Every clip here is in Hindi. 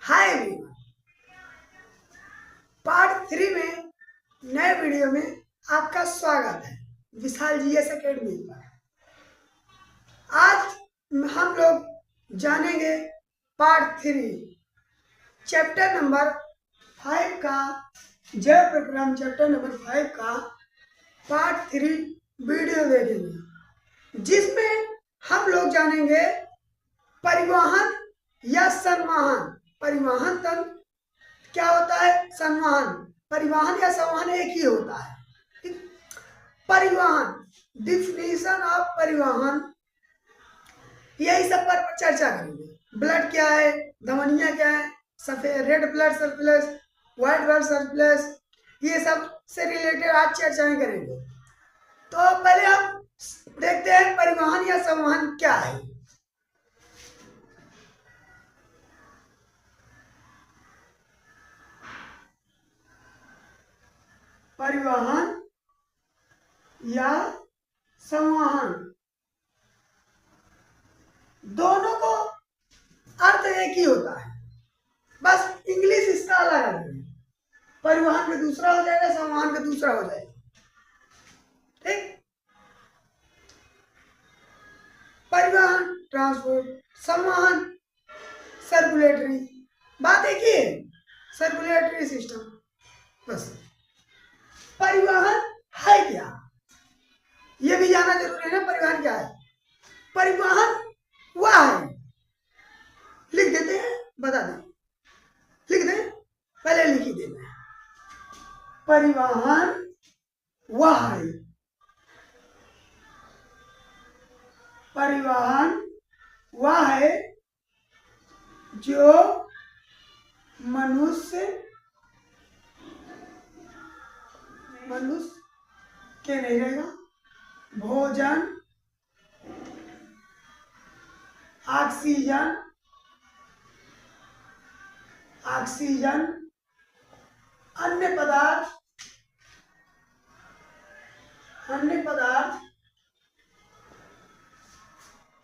हाय एवरीवन, पार्ट 3 में नए वीडियो में आपका स्वागत है विशाल जीएस एकेडमी पर। आज हम लोग जानेंगे पार्ट 3 चैप्टर नंबर 5 का जैव प्रक्रम चैप्टर नंबर 5 का पार्ट 3 वीडियो देखेंगे, जिसमें हम लोग जानेंगे परिवहन या संवहन। परिवहन तंत्र क्या होता है, संवहन। परिवहन या संवहन एक ही होता है। परिवहन, डिफिनीशन ऑफ परिवहन, यही सब पर चर्चा करेंगे। ब्लड क्या है, धमनियां क्या है, सफेद रेड ब्लड सर्कुलस, व्हाइट ब्लड सर्कुलस, ये सब से रिलेटेड आज चर्चाएं करेंगे। तो पहले हम देखते हैं परिवहन या संवहन क्या है। परिवहन या संवहन, दोनों को अर्थ एक ही होता है, बस इंग्लिश इसका अलग अलग है। परिवहन का दूसरा हो जाएगा, संवहन का दूसरा हो जाएगा। ठीक, परिवहन ट्रांसपोर्ट, संवहन सर्कुलेटरी, बात एक ही है, सर्कुलेटरी सिस्टम। बस परिवहन है क्या, ये भी जानना जरूरी है ना। परिवहन क्या है? परिवहन वह है, लिख देते हैं, बता दें, लिख दें, पहले लिख ही देना है। परिवहन वह है, परिवहन वह है जो मनुष्य के नहीं रहेगा, भोजन, ऑक्सीजन, अन्य पदार्थ,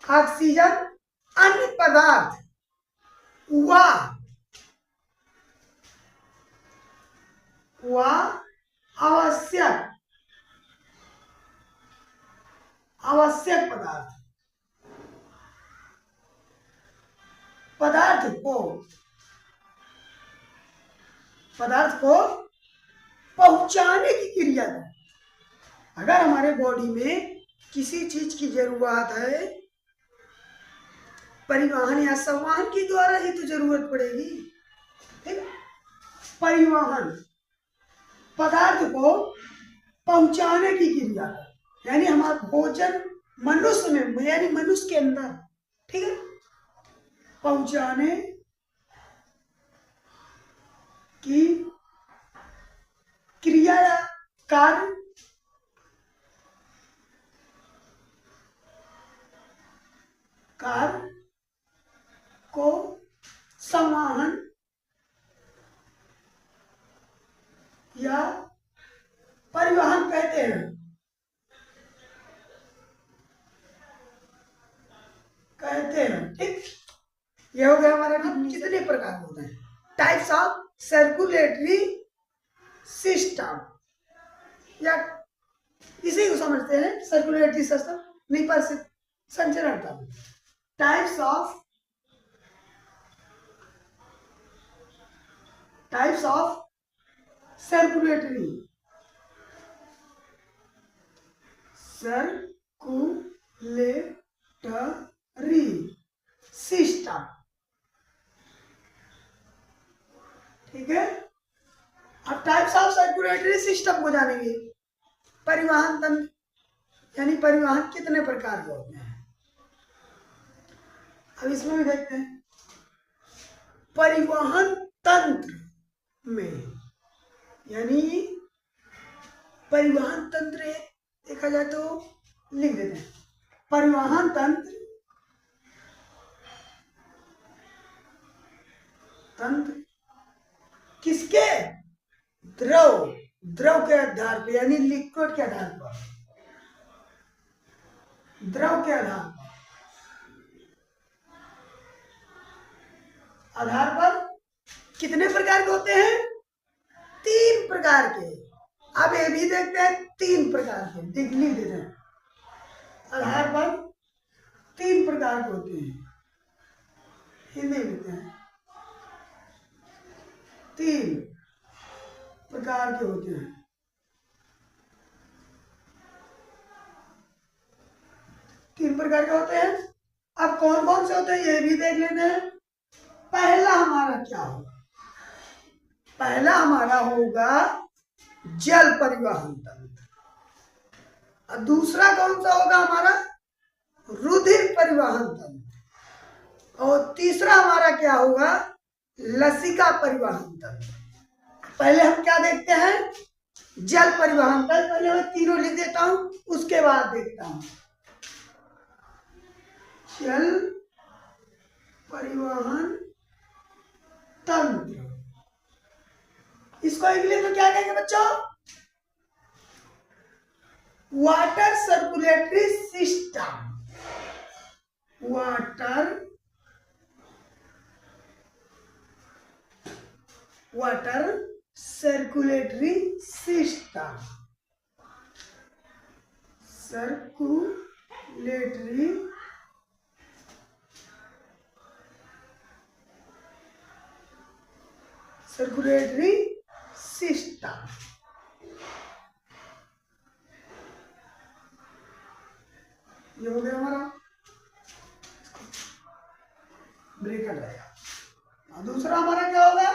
ऑक्सीजन, अन्य पदार्थ व आवश्यक पदार्थ को पहुंचाने की क्रिया है। अगर हमारे बॉडी में किसी चीज की जरूरत है, परिवहन या संवहन के द्वारा ही तो जरूरत पड़ेगी। ठीक है, परिवहन पदार्थ को पहुंचाने की क्रिया है, यानी हमारा भोजन मनुष्य में, यानी मनुष्य के अंदर, ठीक है, पहुंचाने की क्रिया या कार्य को संवहन या परिवहन कहते हैं। ठीक, ये हो गया हमारा। कितने प्रकार होते हैं, टाइप्स ऑफ सर्कुलेटरी सिस्टम, या इसी को समझते हैं सर्कुलेटरी सिस्टम, नहीं पर संचरण का। Types of circulatory system. ठीक है, अब टाइप्स ऑफ सर्कुलेटरी सिस्टम को जानेंगे। परिवहन तंत्र, यानी परिवहन कितने प्रकार के होते हैं, अब इसमें भी देखते हैं। परिवहन तंत्र में, यानी परिवहन तंत्र देखा जाए तो लिख देते हैं। परिवहन तंत्र किसके? द्रव के आधार पर, यानी लिक्विड के आधार पर, द्रव के आधार पर कितने प्रकार के होते हैं? 3 प्रकार के। अब ये भी देखते हैं 3 प्रकार के, लिख देते हैं आधार पर 3 प्रकार के होते हैं। हिंदी लिखते हैं 3 प्रकार के होते हैं। 3 प्रकार के होते हैं। अब कौन कौन से होते हैं ये भी देख लेते हैं। पहला हमारा क्या होगा? पहला हमारा होगा जल परिवहन तंत्र। और दूसरा कौन सा होगा हमारा? रुधिर परिवहन तंत्र। और तीसरा हमारा क्या होगा? लसिका परिवहन तंत्र। पहले हम क्या देखते हैं? जल परिवहन तंत्र। पहले मैं तीनों लिख देता हूं, उसके बाद देखता हूं। जल परिवहन तंत्र, इसको इंग्लिश में क्या कहेंगे बच्चों? Water circulatory system. Water circulatory system. Circulatory system. ये हो गया हमारा, ब्रेकर रहेगा। और दूसरा हमारा क्या होगा?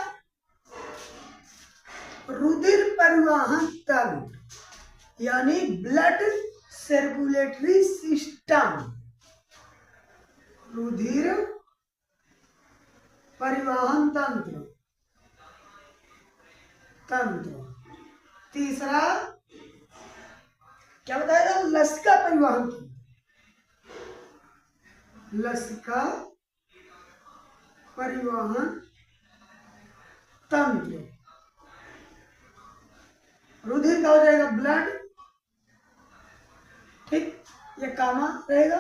रुधिर परिवहन तंत्र, यानी ब्लड सर्कुलेटरी सिस्टम। रुधिर परिवहन तंत्र। तीसरा क्या बताएगा? लसिका परिवहन तंत्र। लसिका परिवहन तंत्र। रुधिर का हो जाएगा ब्लड, ठीक, ये कामा रहेगा।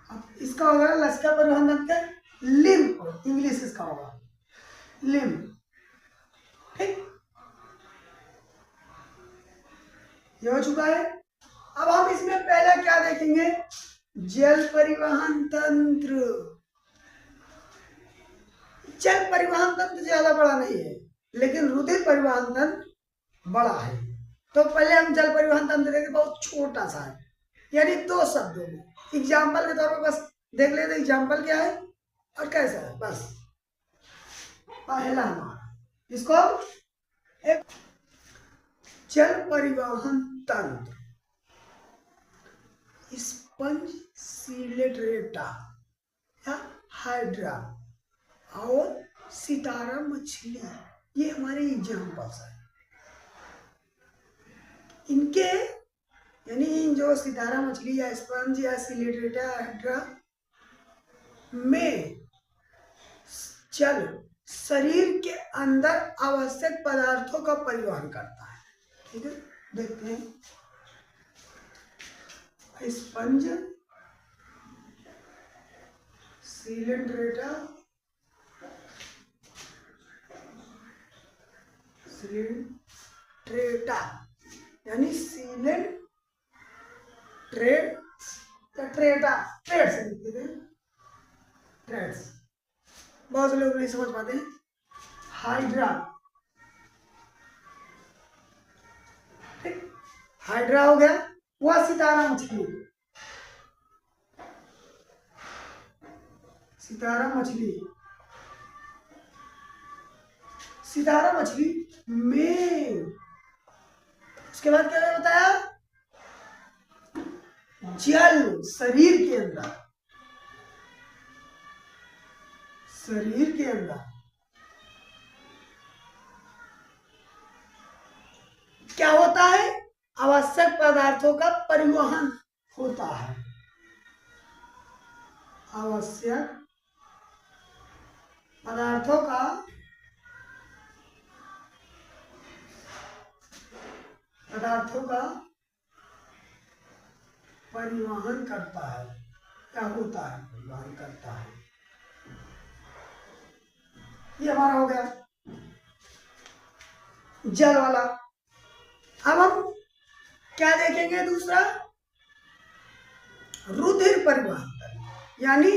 अब इसका होगा लसिका परिवहन तंत्र लिम्फ, इंग्लिश इसका होगा लिम्फ, ठीक। ये हो चुका है। अब हम इसमें पहला क्या देखेंगे? जल परिवहन तंत्र। जल परिवहन तंत्र ज्यादा बड़ा नहीं है, लेकिन रुधिर परिवहन तंत्र बड़ा है। तो पहले हम जल परिवहन तंत्र देखेंगे, बहुत छोटा सा है, यानी 2 शब्दों में एग्जाम्पल के तौर पर बस देख लेते एग्जाम्पल क्या है और कैसा है, बस। पहला हमारा इसको एक जल परिवहन तंत्र, स्पंज सिलेट्रेटा या हाइड्रा और सितारा मछली, ये हमारे एग्जाम्पल्स है। इनके यानी जो सितारा मछली या स्पंज या सिलेट्रेटा हाइड्रा में जल शरीर के अंदर आवश्यक पदार्थों का परिवहन करता है, ठीक है। देखते हैं स्पंज सिलेट्रेटा यानी ट्रेड्स, बहुत से लोग नहीं समझ पाते हैं। हाइड्रा, ठीक, हाइड्रा हो गया वह सितारा मछली। सितारा मछली में उसके बाद क्या बताया? जल शरीर के अंदर क्या होता है? आवश्यक पदार्थों का परिवहन होता है। आवश्यक पदार्थों का परिवहन करता है। क्या होता है? परिवहन करता है। ये हमारा हो गया। जल वाला। अब हम क्या देखेंगे? दूसरा रुधिर परिवहन तंत्र यानी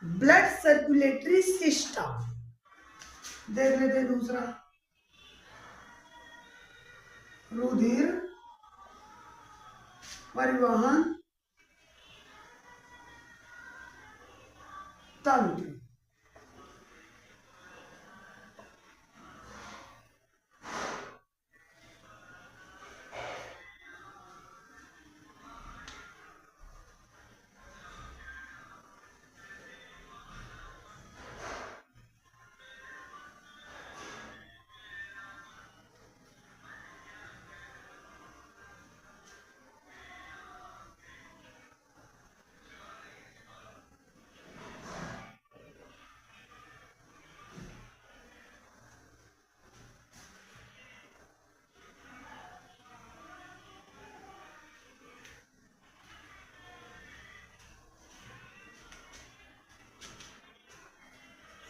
ब्लड सर्कुलेटरी सिस्टम देख लेते हैं। दूसरा रुधिर परिवहन तंत्र।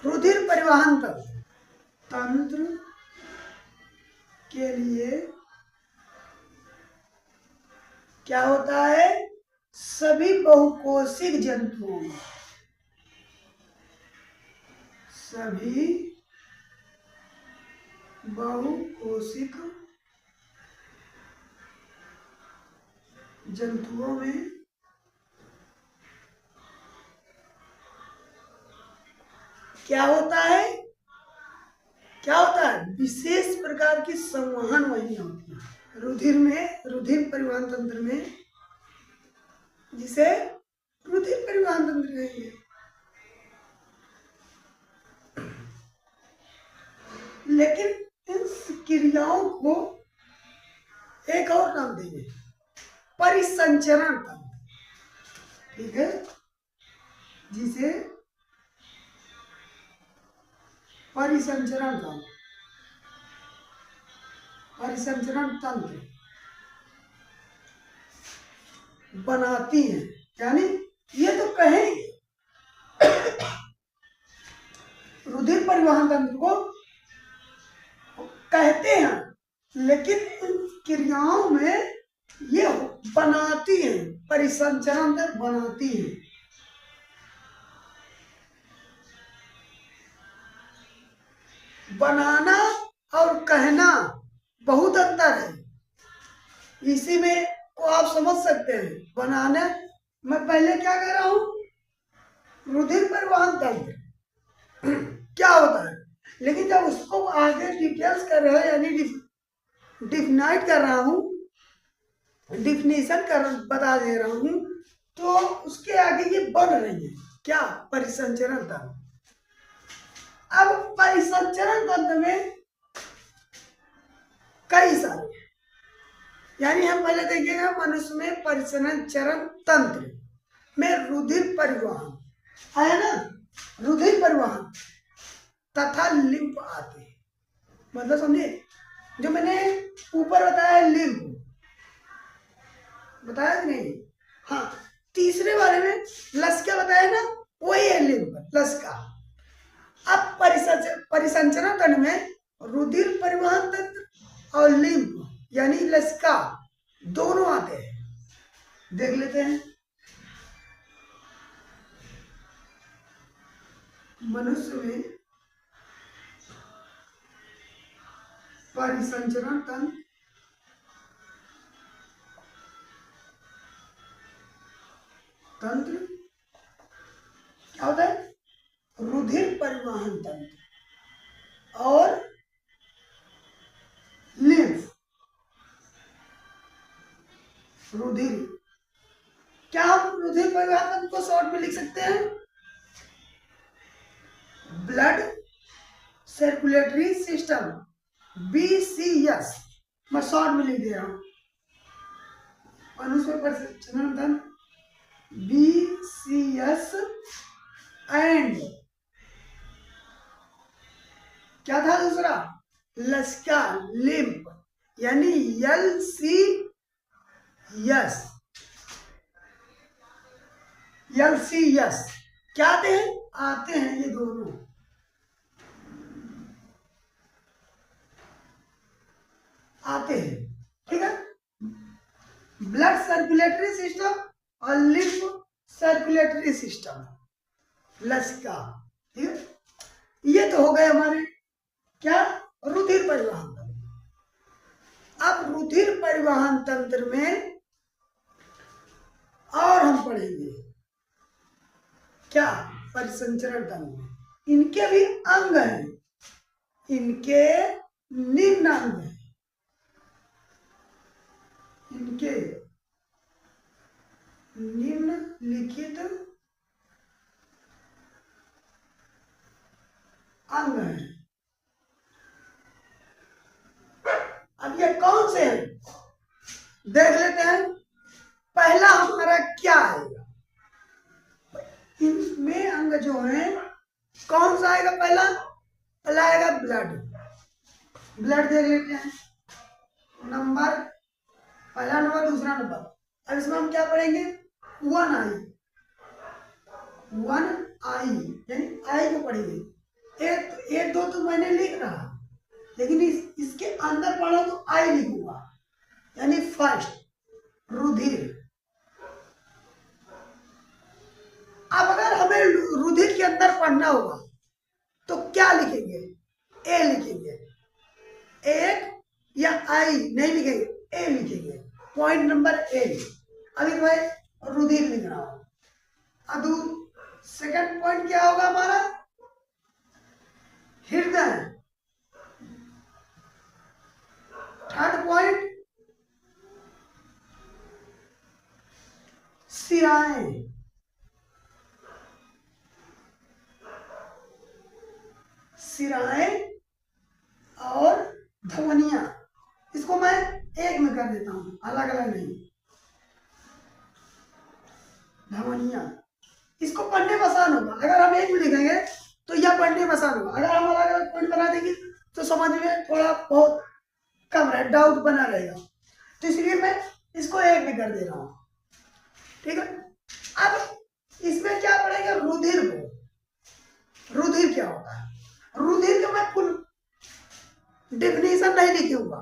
रुधिर परिवहन तंत्र के लिए क्या होता है? सभी बहुकोशिक जंतुओं में, सभी बहुकोशिक जंतुओं में क्या होता है? क्या होता है? विशेष प्रकार की संवहन वही होती है रुधिर में, रुधिर परिवहन तंत्र में, जिसे रुधिर परिवहन तंत्र कहेंगे। लेकिन इन क्रियाओं को एक और नाम देंगे, परिसंचरण तंत्र। ठीक है, जिसे परिसंचरण तंत्र, परिसंचरण तंत्र बनाती है। यानी ये तो कहेंगे रुधिर परिवहन तंत्र को कहते हैं, लेकिन इन क्रियाओं में ये बनाती है, परिसंचरण तंत्र बनाती है। बनाना और कहना बहुत अंतर है। इसी में को आप समझ सकते हैं। बनाने मैं पहले क्या कह रहा हूं? रुधिर परिवहन तंत्र क्या होता है, लेकिन जब उसको आगे डिटेल्स कर रहे हो, यानी डिफाइन कर रहा हूं, डिफिनेशन कर बता दे रहा हूं, तो उसके आगे ये बन रही है क्या? परिसंचरण तंत्र। अब परिसंचरण तंत्र में कई सारे, यानी हम पहले देखेंगे मनुष्य में परिसंचरण तंत्र में रुधिर परिवहन है ना, रुधिर परिवहन तथा लिम्फ आते हैं। मतलब समझे, जो मैंने ऊपर बताया लिम्फ बताया कि नहीं? हाँ, तीसरे वाले में लसिका बताया ना, वही है लिम्फ, लसिका। अब परिसंचरण तंत्र में रुधिर परिवहन तंत्र और लिम्फ यानी लसिका दोनों आते हैं। देख लेते हैं। मनुष्य में परिसंचरण तंत्र क्या होता है? रुधिर परिवहन तंत्र और लिम्फ। रुधिर, क्या हम रुधिर परिवहन तंत्र को शॉर्ट में लिख सकते हैं? Blood circulatory system, BCS। मैं शॉर्ट में लिख दे रहा हूं। मनुष्य परिसंचरण तंत्र BCS एंड क्या था दूसरा? लसिका, लिम्फ यानी LCS। LCS क्या आते हैं ये दोनों। आते हैं, ठीक है। ब्लड सर्कुलेटरी सिस्टम और लिम्फ सर्कुलेटरी सिस्टम, लसिका, ठीक है। ये तो हो गए हमारे क्या, रुधिर परिवहन तंत्र। अब रुधिर परिवहन तंत्र में और हम पढ़ेंगे क्या, परिसंचरण तंत्र। इनके भी अंग हैं, इनके निम्न अंग हैं, इनके निम्नलिखित अंग हैं। अब ये कौन से हैं देख लेते हैं। पहला हमारा क्या आएगा, इनमें अंग जो है कौन सा आएगा, पहला आएगा ब्लड। ब्लड देख लेते हैं, नंबर, पहला नंबर, दूसरा नंबर। अब इसमें हम क्या पढ़ेंगे, 1 आई यानी आई को पढ़ेंगे। एक दो तो मैंने लिख रहा, लेकिन इसके अंदर पढ़ा तो आई लिखूंगा, यानी फर्स्ट रुधिर। अब अगर हमें रुधिर के अंदर पढ़ना होगा तो क्या लिखेंगे, ए लिखेंगे, एक या आई नहीं लिखेंगे, ए लिखेंगे, पॉइंट नंबर ए। अभी मैं रुधिर लिख रहा हूं। अब सेकंड पॉइंट क्या होगा हमारा, हृदय। Third point सिराएं। सिराएं और धमनियां, इसको मैं एक में कर देता हूं, अलग अलग नहीं। धमनियां, इसको पढ़ने में आसान होगा, अगर हम एक में लिखेंगे तो यह पढ़ने में आसान होगा। अगर हम अलग अलग पॉइंट बना देंगे तो समझ में थोड़ा बहुत कम रहे, डाउट बना रहेगा, तो इसलिए मैं इसको एक में कर दे रहा हूं, ठीक है। अब इसमें क्या पढ़ेंगे, रुधिर को। रुधिर क्या होता है, रुधिर का मैं फुल डेफिनेशन नहीं लिखूंगा,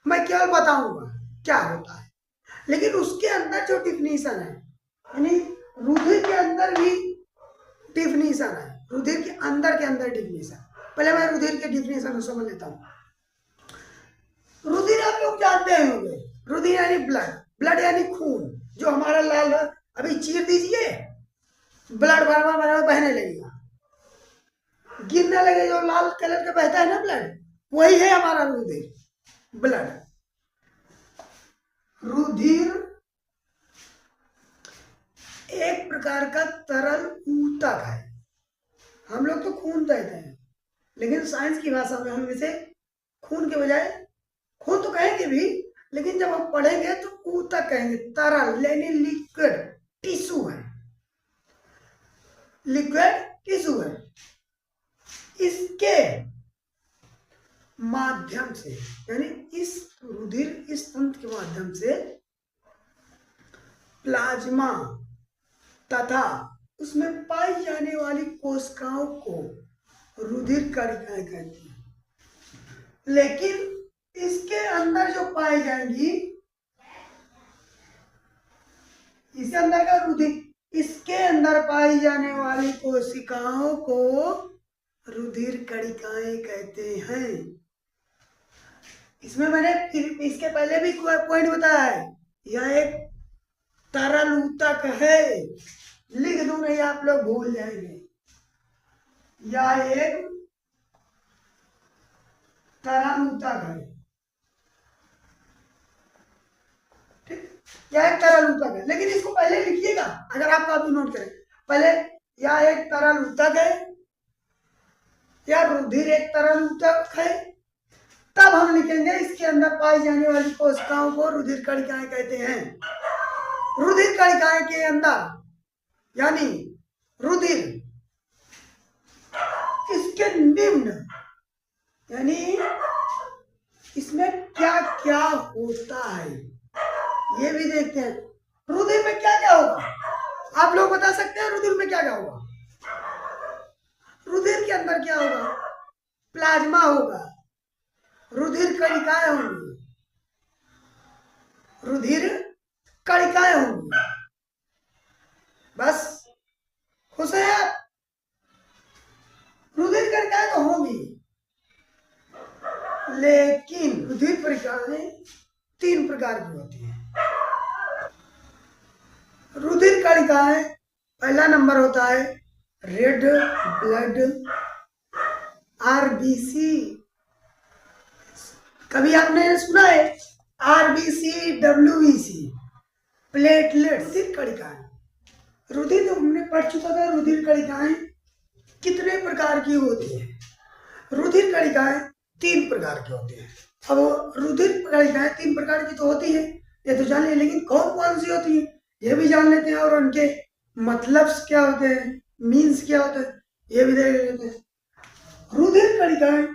मैं केवल बताऊंगा क्या होता है, लेकिन उसके अंदर जो डिफिनीशन है, यानी रुधिर के अंदर भी डिफिनीशन है, रुधिर के अंदर डिफिनीशन। पहले मैं रुधिर के डिफिनीशन को समझ लेता हूं। रुधिर आप लोग जानते होंगे, रुधिर यानी ब्लड, ब्लड यानी खून, जो हमारा लाल, अभी चीर दीजिए ब्लड भर बहने लगेगा, गिरने लगे, जो लाल कलर का बहता है ना ब्लड, वही है हमारा रुधिर, ब्लड। रुधिर एक प्रकार का तरल ऊतक है, हम लोग तो खून कहते हैं, लेकिन साइंस की भाषा में हम इसे खून के बजाय खून तो कहेंगे भी, लेकिन जब हम पढ़ेंगे तो ऊतक कहेंगे, तरल यानी लिक्विड टिश्यू है, लिक्विड टिश्यू है। इसके माध्यम से, यानी इस रुधिर, इस तंत्र के माध्यम से प्लाज्मा तथा उसमें पाई जाने वाली कोशिकाओं को रुधिर कणिकाएं कहती हैं। लेकिन इसके अंदर जो पाई जाएंगी, इसके अंदर का रुधिर, इसके अंदर पाई जाने वाली कोशिकाओं को रुधिर कणिकाएं कहते हैं। इसमें मैंने फिर इसके पहले भी पॉइंट बताया है, यह एक तरल ऊतक है, लिख दूं नहीं आप लोग भूल जाएंगे। यह एक तरल ऊतक है, ठीक, यह एक तरल ऊतक है, लेकिन इसको पहले लिखिएगा, अगर आप कॉपी नोट करें, पहले यह एक तरल ऊतक है, या रुधिर एक तरल ऊतक है, तब हम लिखेंगे इसके अंदर पाई जाने वाली कोशिकाओं को रुधिर कणिकाएं कहते हैं। रुधिर कणिकाएं के अंदर, यानी रुधिर, इसके निम्न, यानी इसमें क्या क्या होता है ये भी देखते हैं। रुधिर में क्या क्या होगा, आप लोग बता सकते हैं रुधिर में क्या क्या होगा? रुधिर के अंदर क्या होगा? प्लाज्मा होगा, रुधिर कणिकाएं होंगी, रुधिर कणिकाएं होंगी। बस खुश है आप? रुधिर कणिकाएं तो होंगी, लेकिन रुधिर कणिकाएं 3 प्रकार की होती हैं। रुधिर कणिकाएं, पहला नंबर होता है रेड ब्लड आरबीसी। कभी आपने सुना है आरबीसी, डब्ल्यूबीसी, प्लेटलेट, रुधिर कणिकाएं। रुधिर तो हमने पढ़ चुका था, रुधिर कणिकाएं कितने प्रकार की होती है। रुधिर कणिकाएं 3 प्रकार की होती है। अब रुधिर कणिकाएं 3 प्रकार की तो होती है, ये तो जान लिया, लेकिन कौन कौन सी होती है ये भी जान लेते हैं, और उनके मतलब क्या होते हैं, मीन्स क्या होते हैं, ये भी देख लेते हैं। रुधिर कणिकाएं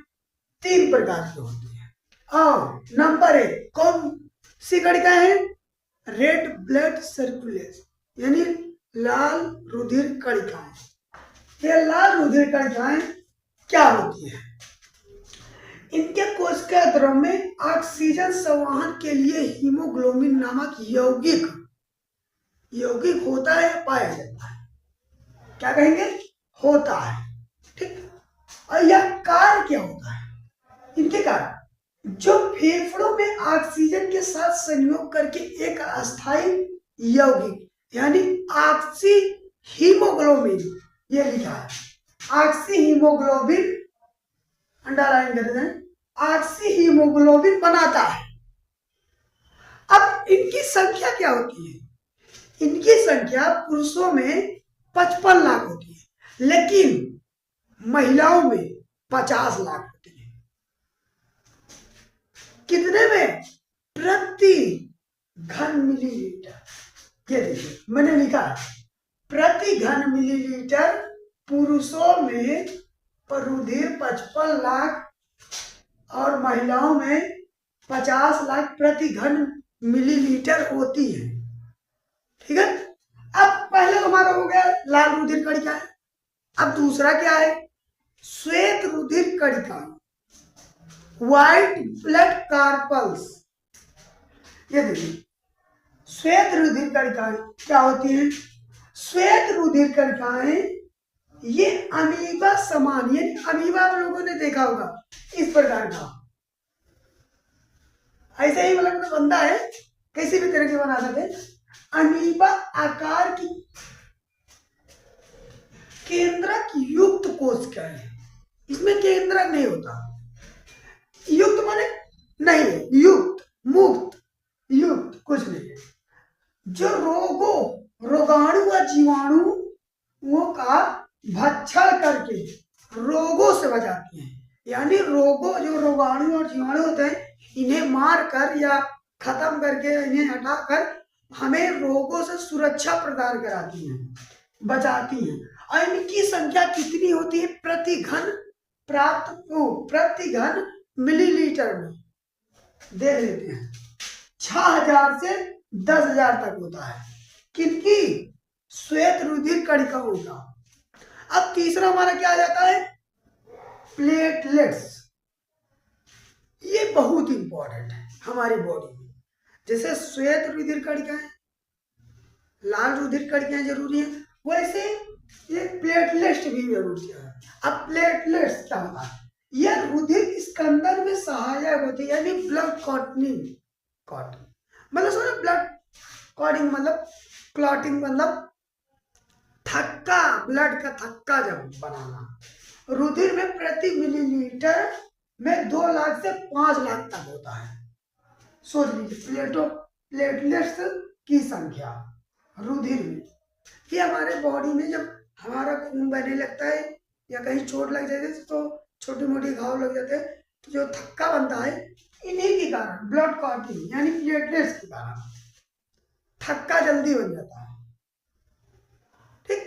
3 प्रकार की होती है। और नंबर 1 कौन सी कणिकाएं हैं? रेड ब्लड सर्कुलेशन, यानी लाल रुधिर कणिकाएं। ये लाल रुधिर कणिकाएं क्या होती है? इनके कोशिका द्रव में ऑक्सीजन संवहन के लिए हीमोग्लोबिन नामक यौगिक होता है, पाया जाता है। क्या कहेंगे? होता है। ठीक। और यह कार्य क्या होता है? इनके कार्य जो फेफड़ों में ऑक्सीजन के साथ संयोग करके एक अस्थायी यौगिक यानी ऑक्सी हीमोग्लोबिन, ये लिखा है ऑक्सी हीमोग्लोबिन, अंडरलाइन कर दें, ऑक्सी हीमोग्लोबिन बनाता है। अब इनकी संख्या क्या होती है? इनकी संख्या पुरुषों में 55 लाख होती है, लेकिन महिलाओं में 50 लाख होती है। कितने में? प्रति घन मिलीलीटर। ये देखिए मैंने लिखा है प्रति घन मिलीलीटर। पुरुषों में रुधिर 55 लाख और महिलाओं में 50 लाख प्रति घन मिलीलीटर होती है। ठीक है। अब पहले हमारा हो गया लाल रुधिर कणिकाएं। अब दूसरा क्या है? श्वेत रुधिर कणिकाएं, व्हाइट ब्लड कार्पल्स। ये देखिए श्वेत रुधिर कणिकाएं क्या होती हैं? श्वेत रुधिर कणिकाएं ये अमीबा समान, यानी अमीबा आप लोगों ने देखा होगा इस प्रकार का, ऐसे ही मतलब बंदा है, किसी भी तरह के बना सकते। अमीबा आकार की केंद्रक युक्त कोशिका है। इसमें केंद्रक नहीं होता, युक्त माने नहीं है, युक्त, मुक्त, युक्त कुछ नहीं है। जो रोगाणु व जीवाणुओं का भक्षण करके रोगों से बचाती हैं। यानी जो रोगाणु और जीवाणु होते हैं, इन्हें मार कर या खत्म करके, इन्हें हटाकर हमें रोगों से सुरक्षा प्रदान कराती हैं, बचाती हैं। और इनकी संख्या कितनी होती है? प्रति घन मिलीलीटर में दे लेते हैं 6000 से 10,000 तक होता है। किनकी? श्वेत रुधिर कणिकाओं का। अब तीसरा हमारा क्या आ जाता है? प्लेटलेट्स। ये बहुत इंपॉर्टेंट है हमारी बॉडी में। जैसे श्वेत रुधिर कणिकाएं, लाल रुधिर कणिकाएं जरूरी है, वैसे ये प्लेटलेट्स भी जरूरी है। अब प्लेटलेट्स क्या होता है? यह रुधिर स्कंदन में सहायक होती है, यानी ब्लड क्लॉटिंग मतलब ब्लड क्लॉटिंग मतलब क्लॉटिंग मतलब थक्का, ब्लड का थक्का जब बनाना। रुधिर में प्रति मिलीलीटर में 2 लाख से 5 लाख तक होता है। सोच लीजिए प्लेटलेट्स की संख्या रुधिर में। ये हमारे बॉडी में जब हमारा खून बहने लगता है या कहीं चोट लग जाती है तो छोटी मोटी घाव लग जाते हैं, तो जो थक्का बनता है इन्हीं के कारण, ब्लड क्लॉटिंग यानी प्लेटलेट्स के कारण थक्का जल्दी बन जाता है। ठीक,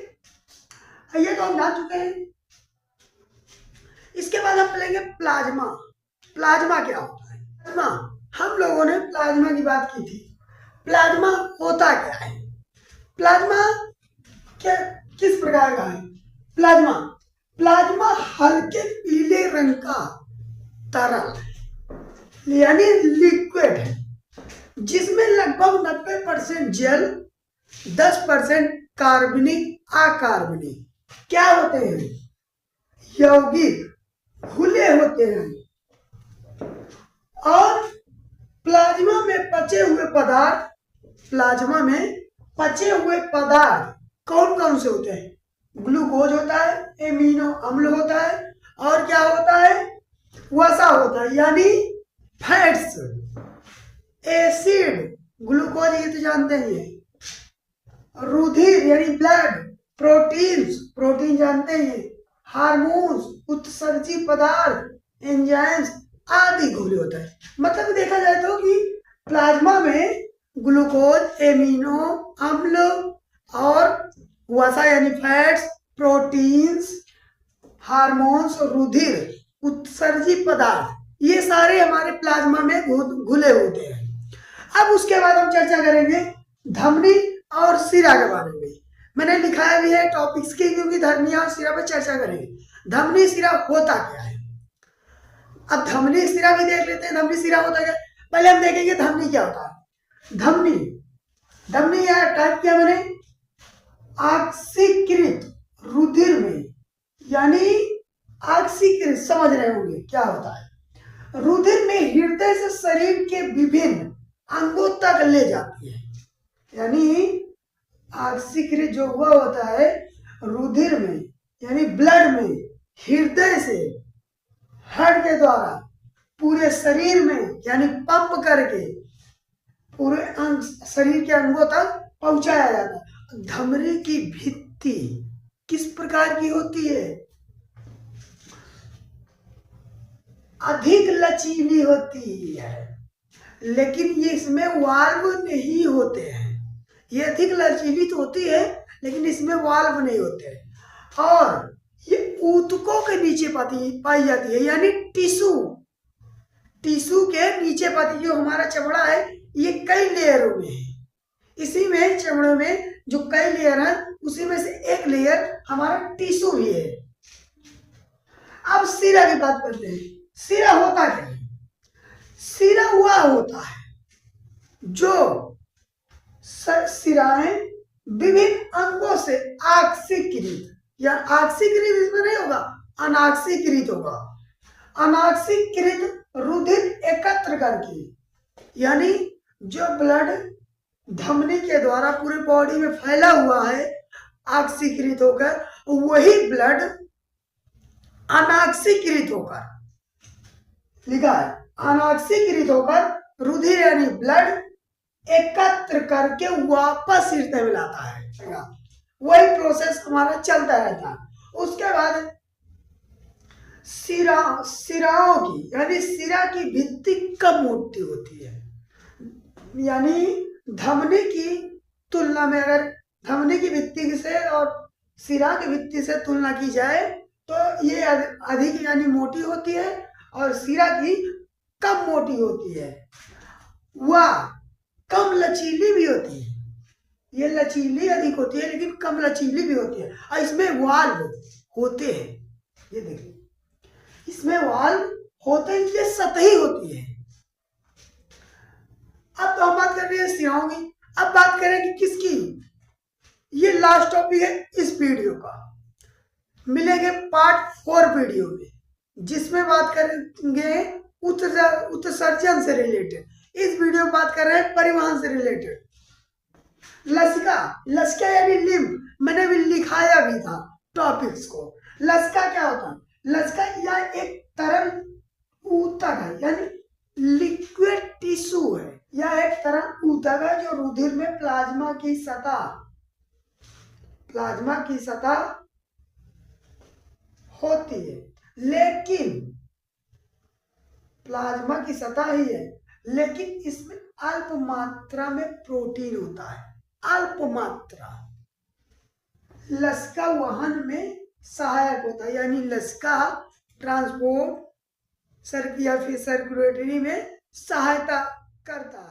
ये तो हम जान चुके हैं। इसके बाद हम लेंगे प्लाज्मा। प्लाज्मा क्या होता है? प्लाज्मा, हम लोगों ने प्लाज्मा की बात की थी। प्लाज्मा होता क्या है? प्लाज्मा क्या किस प्रकार का है? प्लाज्मा हल्के पीले रंग का तरल यानी लिक्विड है। जिसमें लगभग 90% जल, 10% कार्बनिक अकार्बनिक क्या होते हैं, यौगिक घुले होते हैं। और प्लाज्मा में पचे हुए पदार्थ, प्लाज्मा में पचे हुए पदार्थ कौन कौन से होते हैं, ग्लूकोज होता है, एमिनो अम्ल होता है, और क्या होता है, वसा होता है यानी फैट्स, एसिड, ग्लूकोज ये तो जानते ही है, रुधिर यानी ब्लड, प्रोटीन्स, प्रोटीन जानते हैं, हार्मोन्स, उत्सर्जी पदार्थ, एंजाइम्स आदि घुले होता है। मतलब देखा जाए तो कि प्लाज्मा में ग्लूकोज, एमिनो अम्ल और वसा यानी फैट्स, प्रोटीन्स, हार्मोन्स, रुधिर, उत्सर्जी पदार्थ ये सारे हमारे प्लाज्मा में घुले होते हैं। अब उसके बाद हम चर्चा करेंगे धमनी और सिरा के बारे में। मैंने लिखाया भी है टॉपिक्स की, क्योंकि धमनी और सिरा पर चर्चा करेंगे। धमनी सिरा होता क्या है, अब धमनी सिरा भी देख लेते हैं। धमनी सिरा होता क्या, पहले हम देखेंगे धमनी क्या होता है। धमनी, धमनी यह टाइप किया मैंने, ऑक्सीकृत रुधिर में, यानी ऑक्सीकृत समझ रहे होंगे क्या होता है, रुधिर में हृदय से शरीर के विभिन्न अंगों तक ले जाती है। यानी ऑक्सीकृत जो हुआ होता है रुधिर में यानी ब्लड में, हृदय से हार्ट के द्वारा पूरे शरीर में यानी पंप करके पूरे अंग, शरीर के अंगों तक पहुंचाया जाता है। धमनी की भित्ति किस प्रकार की होती है, अधिक लचीली होती है, लेकिन ये इसमें वाल्व नहीं होते हैं। ये अधिक लचीली तो होती है लेकिन इसमें वाल्व नहीं होते हैं। और ये ऊतकों के नीचे पाई जाती है, यानी टिश्यू, टिश्यू के नीचे पाती, जो हमारा चमड़ा है ये कई लेयरों में है। इसी में चमड़े में जो कई लेयर है उसी में से एक लेयर हमारा टिश्यू भी है। अब सिरा की बात करते हैं। सिरा होता क्या है, सिरा वह होता है जो सिराएं विभिन्न अंगों से ऑक्सीकृत, या ऑक्सीकृत इसमें नहीं होगा, अनॉक्सीकृत होगा, अनॉक्सीकृत रुधिर एकत्र करके, यानी जो ब्लड धमनी के द्वारा पूरे बॉडी में फैला हुआ है ऑक्सीकृत होकर, वही ब्लड अनॉक्सीकृत होकर, लिखा है अनॉक्सीकृत होकर रुधिर यानी ब्लड एकत्र करके वापस हृदय में लाता है। वही प्रोसेस हमारा चलता रहता है। उसके बाद सिराओं की, यानी सिरा की भित्ति कम मोटी होती है। यानी धमनी की तुलना में अगर धमनी की भित्ति से और सिरा की भित्ति से तुलना की जाए तो ये अधिक यानी मोटी होती है और सिरा की कम मोटी होती है। वह कम लचीली भी होती है, ये लचीली अधिक होती है लेकिन कम लचीली भी होती है। और इसमें वाल्व होते हैं, ये देखिए इसमें वाल्व होते हैं, ये सतही होती है। अब तो हम बात कर रहे हैं सिराओं की। अब बात करेंगे किसकी, ये लास्ट टॉपिक है इस वीडियो का। मिलेंगे पार्ट 4 वीडियो में, जिसमें बात करेंगे उत्सर्जन से रिलेटेड। इस वीडियो में बात कर रहे हैं परिवहन से रिलेटेड। लसिका, लसिका यानी लिम्फ, मैंने भी लिखाया भी था टॉपिक्स को। लसिका क्या होता है, लसिका यह एक तरल ऊतक है, यानी लिक्विड टिश्यू है। यह एक तरल ऊतक है जो रुधिर में प्लाज्मा की सतह होती है, लेकिन प्लाज्मा की सतह ही है, लेकिन इसमें अल्प मात्रा में प्रोटीन होता है, अल्प मात्रा। लसिका वहन में सहायक होता है, यानी लसिका ट्रांसपोर्ट या फिर सर्कुलेटरी में सहायता करता है।